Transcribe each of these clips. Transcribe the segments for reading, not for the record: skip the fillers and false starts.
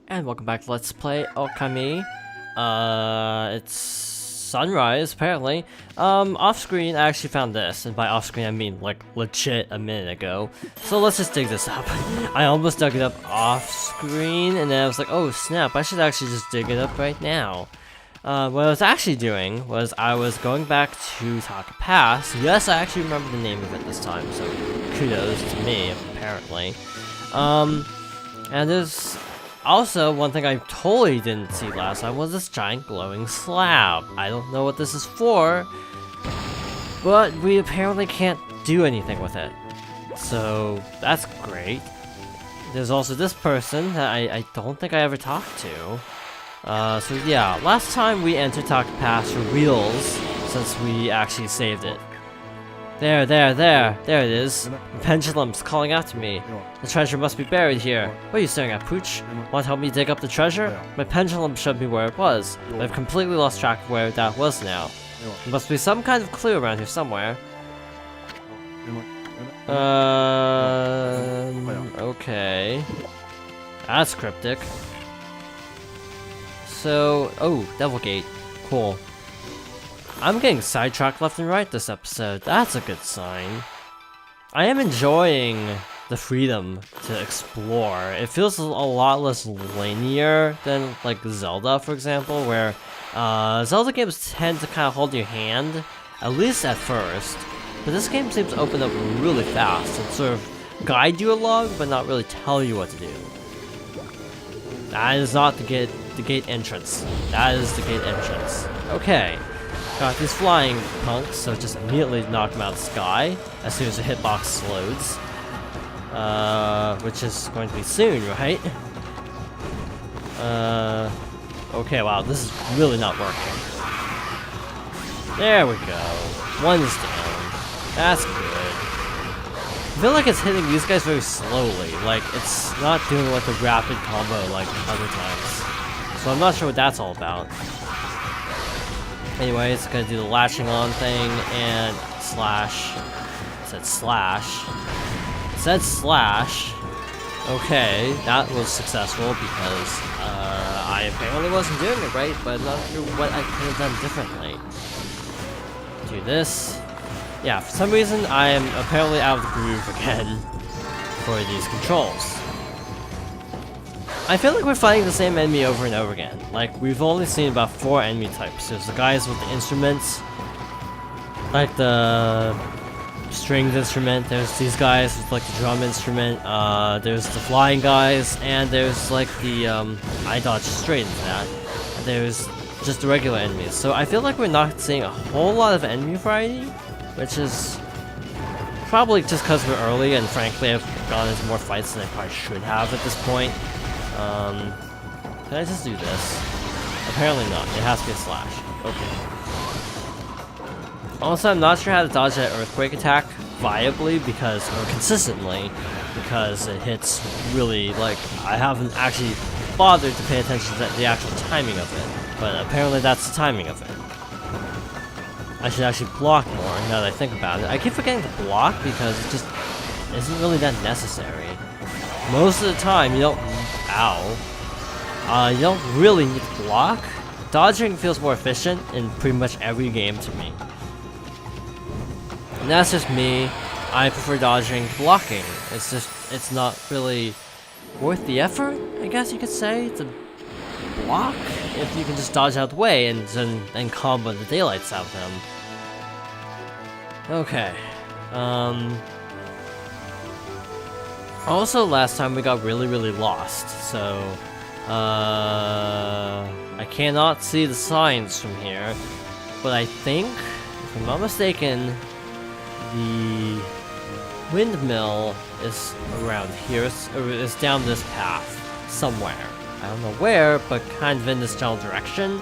And welcome back to Let's Play Okami. It's sunrise, apparently. Off screen, I actually found this, and by off screen I mean, like, legit a minute ago. So let's just dig this up. I almost dug it up off screen, and then I was like, oh snap, I should actually just dig it up right now. What I was actually doing was I was going back to Taka Pass. Yes, I actually remember the name of it this time, so kudos to me, apparently. And there's also one thing I totally didn't see last time was this giant glowing slab. I don't know what this is for, but we apparently can't do anything with it. So that's great. There's also this person that I don't think I ever talked to. So yeah, last time we entered Taka Pass for reals, since we actually saved it. There it is. The pendulum's calling out to me. The treasure must be buried here. What are you staring at, Pooch? Want to help me dig up the treasure? My pendulum showed me where it was, but I've completely lost track of where that was now. There must be some kind of clue around here somewhere. Okay. That's cryptic. So, oh, Devil Gate. Cool. I'm getting sidetracked left and right this episode. That's a good sign. I am enjoying the freedom to explore. It feels a lot less linear than like Zelda, for example, where Zelda games tend to kind of hold your hand, at least at first. But this game seems to open up really fast and sort of guide you along, but not really tell you what to do. That is not the gate entrance. That is the gate entrance. Okay. Got these flying punks, so just immediately knock them out of the sky as soon as the hitbox loads. Which is going to be soon, right? Okay, wow, this is really not working. There we go. One is down. That's good. I feel like it's hitting these guys very slowly, like it's not doing like a rapid combo like other times. So I'm not sure what that's all about. Anyway, it's gonna do the latching on thing and slash. It said slash. It said slash. Okay, that was successful because I apparently wasn't doing it right, but I'm not sure what I could have done differently. Do this. Yeah, for some reason I am apparently out of the groove again for these controls. I feel like we're fighting the same enemy over and over again. Like, we've only seen about 4 enemy types. There's the guys with the instruments, like the strings instrument. There's these guys with like the drum instrument. There's the flying guys, and there's like the I dodged straight into that. There's just the regular enemies. So I feel like we're not seeing a whole lot of enemy variety, which is probably just because we're early, and frankly I've gone into more fights than I probably should have at this point. Can I just do this? Apparently not. It has to be a slash. Okay. Also, I'm not sure how to dodge that earthquake attack viably because, or consistently, because it hits really, like, I haven't actually bothered to pay attention to the actual timing of it, but apparently that's the timing of it. I should actually block more now that I think about it. I keep forgetting to block because it just isn't really that necessary. Most of the time, you don't. Ow. You don't really need to block. Dodging feels more efficient in pretty much every game to me. And that's just me. I prefer dodging to blocking. It's just, it's not really worth the effort, I guess you could say, to block if you can just dodge out the way and combo the daylights out of them. Okay. Also, last time we got really lost, so I cannot see the signs from here, but I think, if I'm not mistaken, the windmill is around here, or is down this path somewhere. I don't know where, but kind of in this general direction.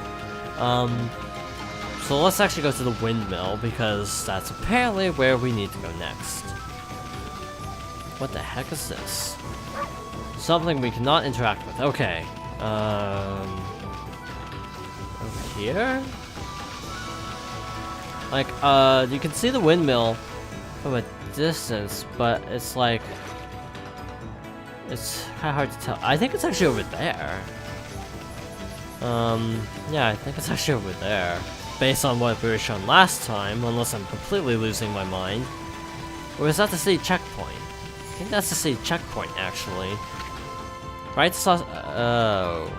So let's actually go to the windmill because that's apparently where we need to go next. What the heck is this? Something we cannot interact with. Okay. Over here? Like, you can see the windmill from a distance, but it's like... It's kind of hard to tell. I think it's actually over there. Yeah, I think it's actually over there. Based on what we were shown last time, unless I'm completely losing my mind. Or is that the city checkpoint? I think that's the city checkpoint, actually. Right? Oh.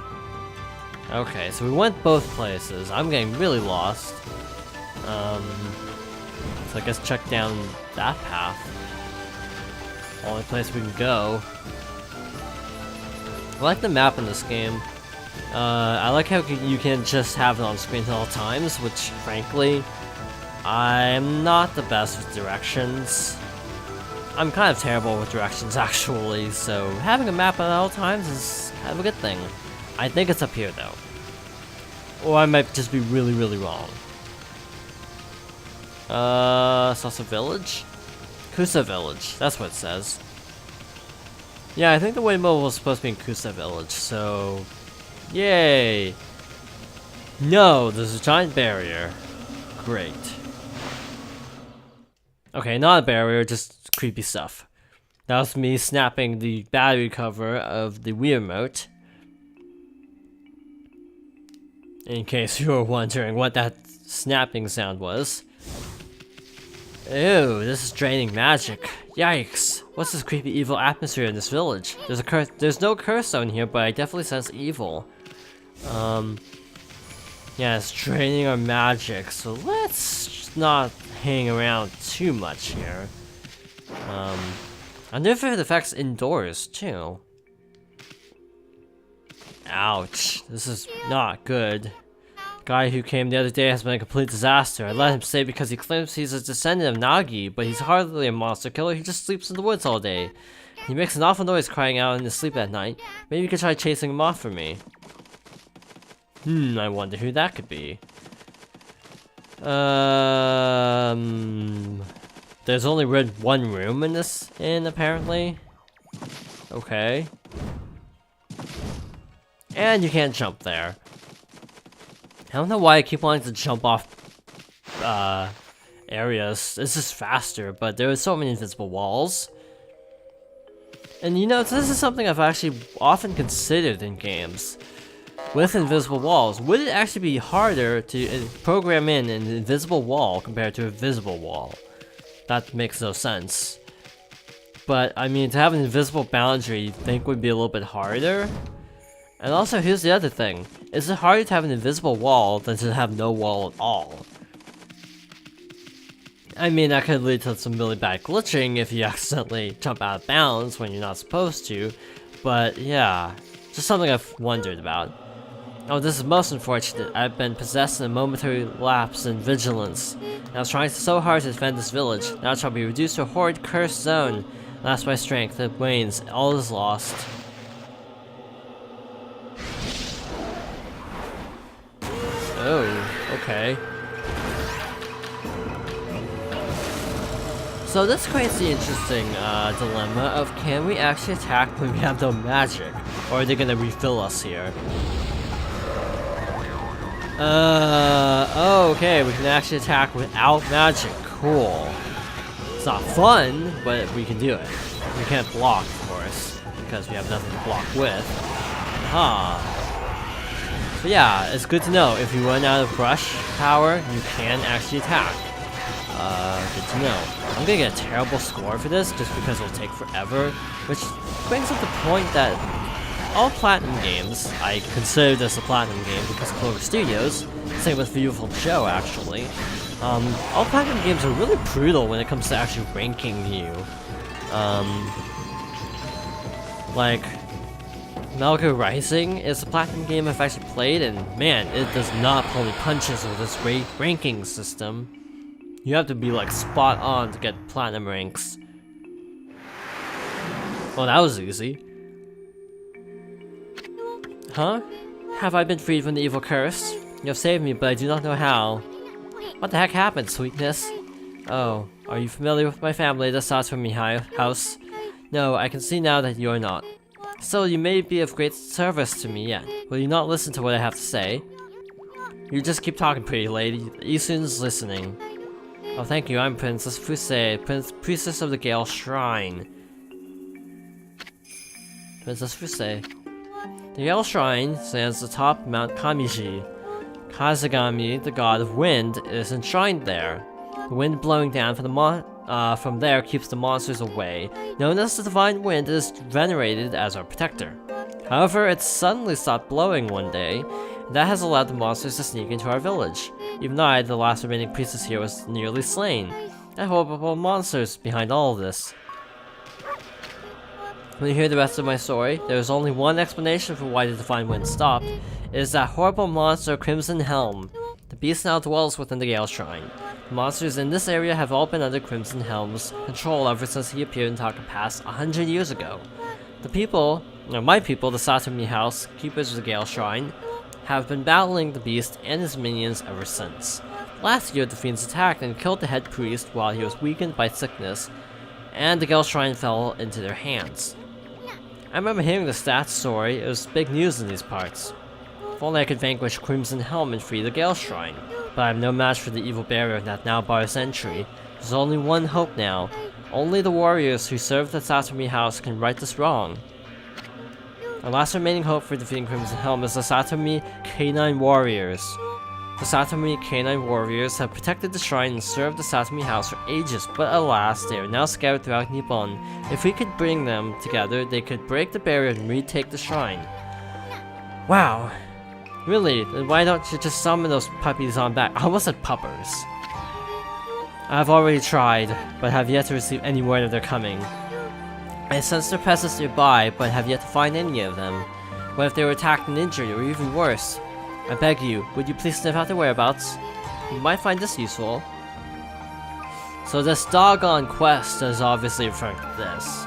Okay, so we went both places. I'm getting really lost. So I guess check down that path. Only place we can go. I like the map in this game. I like how you can just have it on screen at all times, which, frankly, I'm not the best with directions. I'm kind of terrible with directions, actually, so having a map at all times is kind of a good thing. I think it's up here, though. Or I might just be really, really wrong. Kusa Village? Kusa Village, that's what it says. Yeah, I think the windmill was supposed to be in Kusa Village, so... Yay! No, there's a giant barrier. Great. Okay, not a barrier, just creepy stuff. That was me snapping the battery cover of the Wii remote. In case you were wondering what that snapping sound was. Ew, this is draining magic. Yikes. What's this creepy evil atmosphere in this village? There's no curse zone here, but I definitely sense evil. Yeah, it's draining our magic, so let's just not hang around too much here. I wonder if it affects indoors, too. Ouch, this is not good. The guy who came the other day has been a complete disaster. I let him stay because he claims he's a descendant of Nagi, but he's hardly a monster killer, he just sleeps in the woods all day. He makes an awful noise crying out in his sleep at night. Maybe you could try chasing him off for me. I wonder who that could be. There's only one room in this inn, apparently. Okay. And you can't jump there. I don't know why I keep wanting to jump off areas. It's just faster, but there are so many invisible walls. And you know, this is something I've actually often considered in games. With invisible walls, would it actually be harder to program in an invisible wall compared to a visible wall? That makes no sense. But, I mean, to have an invisible boundary, you'd think would be a little bit harder? And also, here's the other thing. Is it harder to have an invisible wall than to have no wall at all? I mean, that could lead to some really bad glitching if you accidentally jump out of bounds when you're not supposed to. But, yeah. Just something I've wondered about. Oh, this is most unfortunate. I've been possessed in a momentary lapse in vigilance. I was trying so hard to defend this village. Now I shall be reduced to a horrid cursed zone. Lost my strength, it wanes, all is lost. Oh, okay. So this creates the interesting dilemma of can we actually attack when we have no magic? Or are they gonna refill us here? Oh, okay, we can actually attack without magic. Cool. It's not fun, but we can do it. We can't block, of course, because we have nothing to block with. So yeah, it's good to know. If you run out of brush power, you can actually attack. Good to know. I'm gonna get a terrible score for this, just because it'll take forever, which brings up the point that all Platinum games, I consider this a Platinum game because of Clover Studios, same with Beautiful Joe actually, all Platinum games are really brutal when it comes to actually ranking you. Like, Metal Gear Rising is a Platinum game I've actually played, and man, it does not pull any punches with this ranking system. You have to be like spot on to get Platinum ranks. Well, that was easy. Huh? Have I been freed from the evil curse? You have saved me, but I do not know how. What the heck happened, sweetness? Oh, are you familiar with my family that sought from me house? No, I can see now that you are not. Still, you may be of great service to me yet. Will you not listen to what I have to say? You just keep talking, pretty lady. Isun's listening. Oh, thank you. I'm Princess Fuse, Priestess of the Gale Shrine. Princess Fusei. The Yellow Shrine stands atop Mount Kamiji. Kazagami, the god of wind, is enshrined there. The wind blowing down from there keeps the monsters away. Known as the Divine Wind, it is venerated as our protector. However, it suddenly stopped blowing one day, and that has allowed the monsters to sneak into our village. Even I, the last remaining priestess here, was nearly slain. I horrible monsters behind all of this. When you hear the rest of my story, there is only one explanation for why the Divine Wind stopped. It is that horrible monster Crimson Helm. The beast now dwells within the Gale Shrine. The monsters in this area have all been under Crimson Helm's control ever since he appeared in Taka Pass 100 years ago. My people, the Satomi House, keepers of the Gale Shrine, have been battling the beast and his minions ever since. Last year, the fiends attacked and killed the head priest while he was weakened by sickness, and the Gale Shrine fell into their hands. I remember hearing the stats story. It was big news in these parts. If only I could vanquish Crimson Helm and free the Gale Shrine. But I am no match for the evil barrier that now bars entry. There's only one hope now. Only the warriors who serve the Satomi House can right this wrong. Our last remaining hope for defeating Crimson Helm is the Satomi Canine Warriors. The Satomi Canine Warriors have protected the shrine and served the Satomi House for ages, but alas, they are now scattered throughout Nippon. If we could bring them together, they could break the barrier and retake the shrine. Wow. Really? Then why don't you just summon those puppies on back? I almost said puppers. I've already tried, but have yet to receive any word of their coming. I sense their presence nearby, but have yet to find any of them. What if they were attacked and injured, or even worse? I beg you, would you please sniff out their whereabouts? You might find this useful. So this doggone quest is obviously referring to this.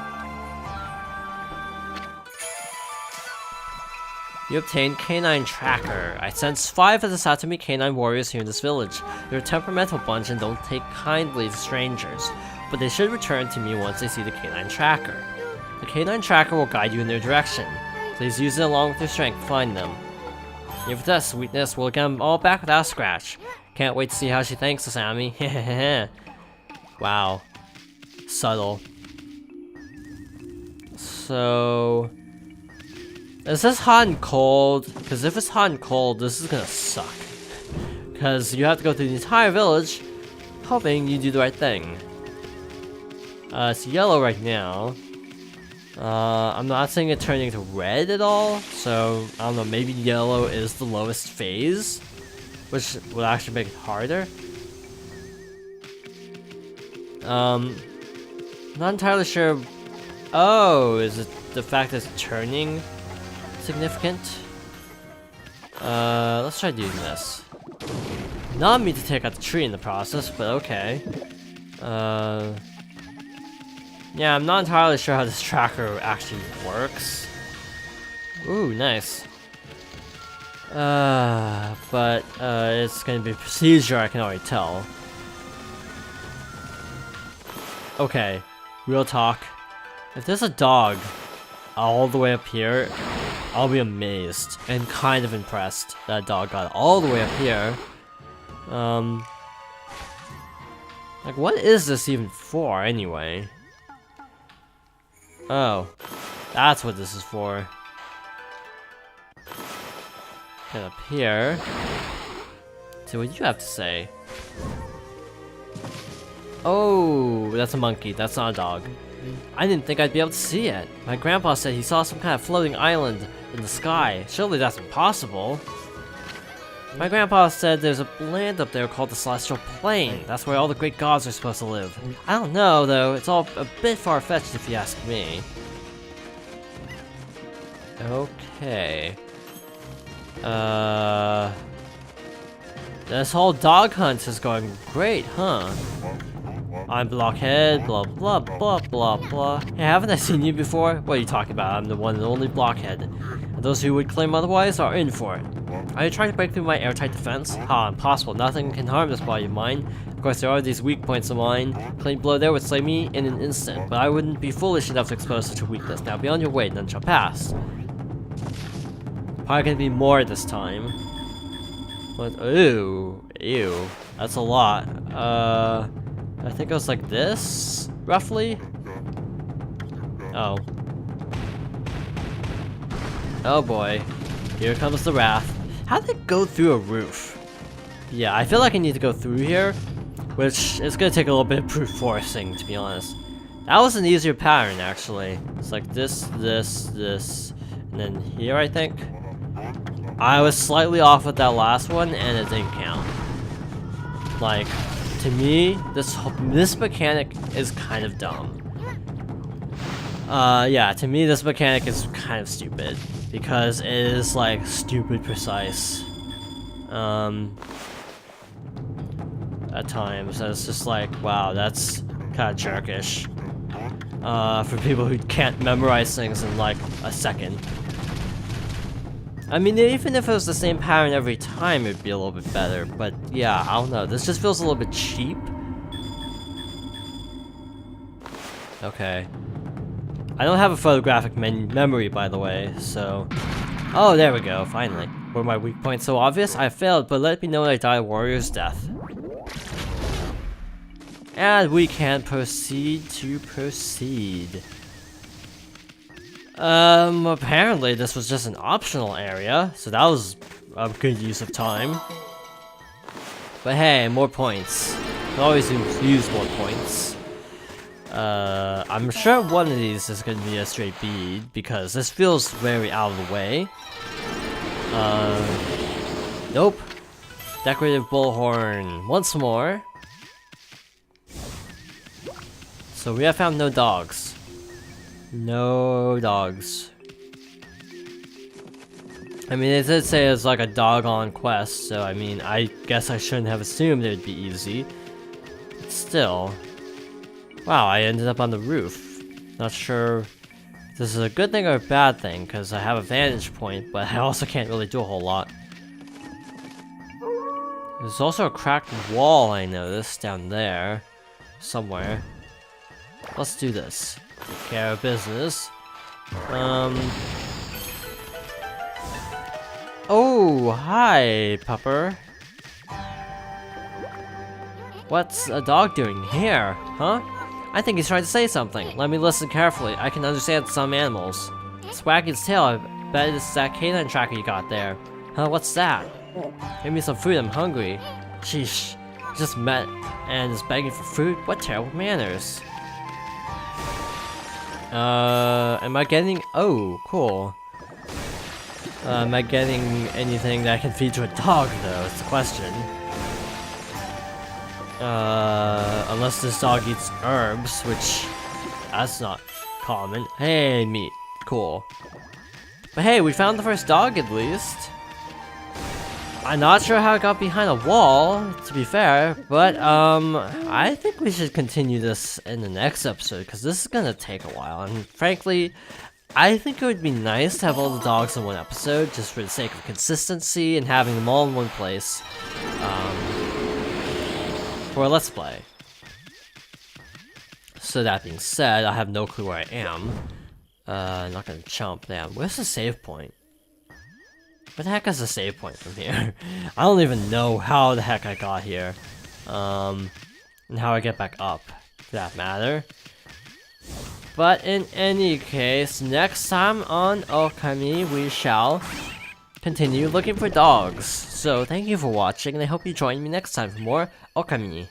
You obtained Canine Tracker. I sense 5 of the Satomi Canine Warriors here in this village. They're a temperamental bunch and don't take kindly to strangers, but they should return to me once they see the Canine Tracker. The Canine Tracker will guide you in their direction. Please use it along with your strength to find them. If this sweetness, we'll get them all back without a scratch. Can't wait to see how she thanks us, Amy. Wow. Subtle. So... is this hot and cold? Because if it's hot and cold, this is gonna suck. Because you have to go through the entire village, hoping you do the right thing. It's yellow right now. I'm not seeing it turning to red at all, so I don't know, maybe yellow is the lowest phase, which would actually make it harder. Not entirely sure. Oh, is it the fact that it's turning significant? Let's try doing this. Not me to take out the tree in the process, but okay. Yeah, I'm not entirely sure how this tracker actually works. Ooh, nice. But it's gonna be a procedure, I can already tell. Okay, real talk. If there's a dog all the way up here, I'll be amazed and kind of impressed that dog got all the way up here. Like, what is this even for, anyway? Oh, that's what this is for. Get up here. See what you have to say. Oh, that's a monkey. That's not a dog. I didn't think I'd be able to see it. My grandpa said he saw some kind of floating island in the sky. Surely that's impossible. My grandpa said there's a land up there called the Celestial Plain. That's where all the great gods are supposed to live. I don't know, though. It's all a bit far-fetched if you ask me. Okay. This whole dog hunt is going great, huh? I'm Blockhead, blah blah blah blah blah. Hey, haven't I seen you before? What are you talking about? I'm the one and only Blockhead. And those who would claim otherwise are in for it. Are you trying to break through my airtight defense? Ha, impossible. Nothing can harm this body of mine. Of course, there are these weak points of mine. A clean blow there would slay me in an instant, but I wouldn't be foolish enough to expose such a weakness. Now, be on your way, none shall pass. Probably gonna be more this time. What? Ew. Ew. That's a lot. I think it was like this, roughly? Oh. Oh boy. Here comes the wrath. How did it go through a roof? Yeah, I feel like I need to go through here, which is gonna take a little bit of brute forcing, to be honest. That was an easier pattern, actually. It's like this, and then here, I think. I was slightly off with that last one, and it didn't count. Like, to me, this mechanic is kind of dumb. Yeah, to me, this mechanic is kind of stupid. Because it is, like, stupid precise. At times, and it's just like, wow, that's kind of jerkish. For people who can't memorize things in like a second. I mean, even if it was the same pattern every time, it'd be a little bit better, but yeah, I don't know, this just feels a little bit cheap. Okay. I don't have a photographic memory, by the way, so... Oh, there we go, finally. Were my weak points so obvious? I failed, but let me know when I die a warrior's death. And we can proceed to proceed. Apparently this was just an optional area, so that was a good use of time. But hey, more points. We always use more points. I'm sure one of these is gonna be a straight bead, because this feels very out of the way. Nope. Decorative bullhorn. Once more. So we have found no dogs. No dogs. I mean, it did say it's like a dog on quest, so I mean, I guess I shouldn't have assumed it would be easy. But still. Wow, I ended up on the roof. Not sure if this is a good thing or a bad thing, because I have a vantage point, but I also can't really do a whole lot. There's also a cracked wall I noticed down there. Somewhere. Let's do this. Take care of business. Oh, hi, pupper. What's a dog doing here, huh? I think he's trying to say something. Let me listen carefully. I can understand some animals. It's wagging its tail. I bet it's that canine tracker you got there. Huh, what's that? Give me some food, I'm hungry. Sheesh. Just met and is begging for food? What terrible manners. Am I getting... Oh, cool. Am I getting anything that I can feed to a dog, though? It's the question. Unless this dog eats herbs, which... That's not common. Hey, meat. Cool. But hey, we found the first dog, at least. I'm not sure how it got behind a wall, to be fair, but, I think we should continue this in the next episode, because this is gonna take a while, and frankly, I think it would be nice to have all the dogs in one episode, just for the sake of consistency and having them all in one place, for a Let's Play. So that being said, I have no clue where I am. I'm not gonna jump down. Where's the save point? Where the heck is the save point from here? I don't even know how the heck I got here. And how I get back up, for that matter. But in any case, next time on Okami, we shall continue looking for dogs. So thank you for watching, and I hope you join me next time for more Okami.